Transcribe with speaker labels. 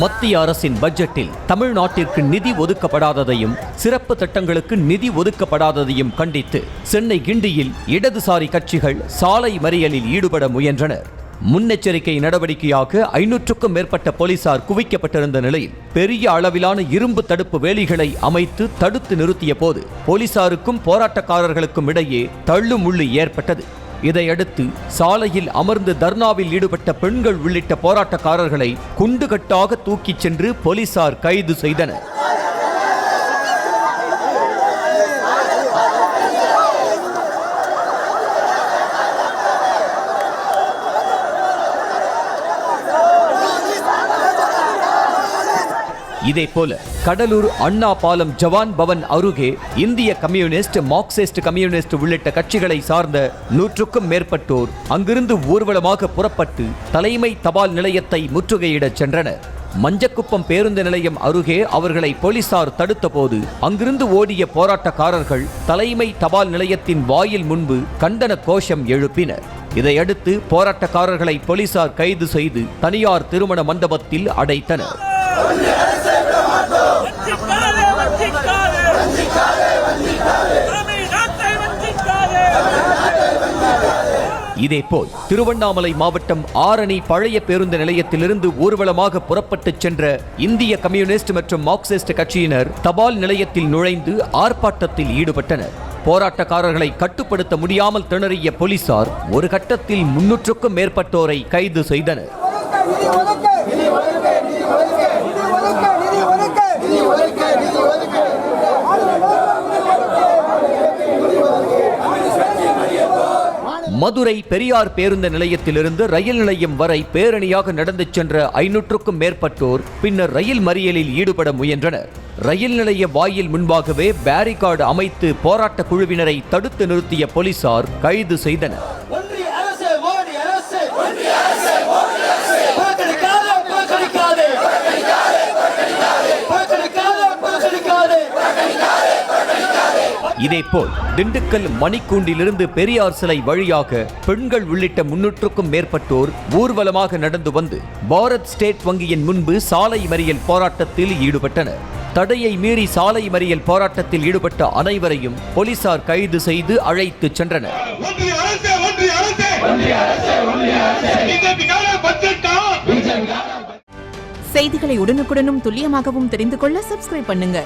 Speaker 1: மத்திய அரசின் பட்ஜெட்டில் தமிழ்நாட்டிற்கு நிதி ஒதுக்கப்படாததையும் சிறப்பு திட்டங்களுக்கு நிதி ஒதுக்கப்படாததையும் கண்டித்து சென்னை கிண்டியில் இடதுசாரி கட்சிகள் சாலை மறியலில் ஈடுபட முயன்றனர். முன்னெச்சரிக்கை நடவடிக்கையாக 500க்கும் மேற்பட்ட போலீசார் குவிக்கப்பட்டிருந்த நிலையில் பெரிய அளவிலான இரும்பு தடுப்பு வேலிகளை அமைத்து தடுத்து நிறுத்திய போது போலீசாருக்கும் போராட்டக்காரர்களுக்கும் இடையே தள்ளுமுள்ளு ஏற்பட்டது. இதையடுத்து சாலையில் அமர்ந்து தர்ணாவில் ஈடுபட்ட பெண்கள் உள்ளிட்ட போராட்டக்காரர்களை குண்டுகட்டாக தூக்கிச் சென்று போலீசார் கைது செய்தனர். இதேபோல கடலூர் அண்ணா பாலம் ஜவான் பவன் அருகே இந்திய கம்யூனிஸ்ட், மார்க்சிஸ்ட் கம்யூனிஸ்ட் உள்ளிட்ட கட்சிகளை சார்ந்த 100க்கும் மேற்பட்டோர் அங்கிருந்து ஊர்வலமாக புறப்பட்டு தலைமை தபால் நிலையத்தை முற்றுகையிடச் சென்றனர். மஞ்சக்குப்பம் பேருந்து நிலையம் அருகே அவர்களை போலீசார் தடுத்த போது அங்கிருந்து ஓடிய போராட்டக்காரர்கள் தலைமை தபால் நிலையத்தின் வாயில் முன்பு கண்டன கோஷம் எழுப்பினர். இதையடுத்து போராட்டக்காரர்களை போலீசார் கைது செய்து தனியார் திருமண மண்டபத்தில் அடைத்தனர். இதேபோல் திருவண்ணாமலை மாவட்டம் ஆரணி பழைய பேருந்து நிலையத்திலிருந்து ஊர்வலமாக புறப்பட்டுச் சென்ற இந்திய கம்யூனிஸ்ட் மற்றும் மார்க்சிஸ்ட் கட்சியினர் தபால் நிலையத்தில் நுழைந்து ஆர்ப்பாட்டத்தில் ஈடுபட்டனர். போராட்டக்காரர்களை கட்டுப்படுத்த முடியாமல் திணறிய போலீசார் ஒரு கட்டத்தில் 300க்கும் மேற்பட்டோரை கைது செய்தனர். மதுரை பெரியார் பேருந்து நிலையத்திலிருந்து ரயில் நிலையம் வரை பேரணியாக நடந்து சென்ற 500க்கும் மேற்பட்டோர் பின்னர் ரயில் மறியலில் ஈடுபட முயன்றனர். ரயில் நிலைய வாயில் முன்பாகவே பேரிகார்டு அமைத்து போராட்ட குழுவினரை தடுத்து நிறுத்திய போலீசார் கைது செய்தனர். இதேபோல் திண்டுக்கல் மணிக்கூண்டிலிருந்து பெரியார் சிலை வழியாக பெண்கள் உள்ளிட்ட 300க்கும் மேற்பட்டோர் ஊர்வலமாக நடந்து வந்து பாரத் ஸ்டேட் வங்கியின் முன்பு சாலை மறியல் போராட்டத்தில் ஈடுபட்டனர். தடையை மீறி சாலை மறியல் போராட்டத்தில் ஈடுபட்ட அனைவரையும் போலீசார் கைது செய்து அழைத்து சென்றனர்.
Speaker 2: செய்திகளை உடனுக்குடனும் துல்லியமாகவும் தெரிந்து கொள்ள சப்ஸ்கிரைப் பண்ணுங்க.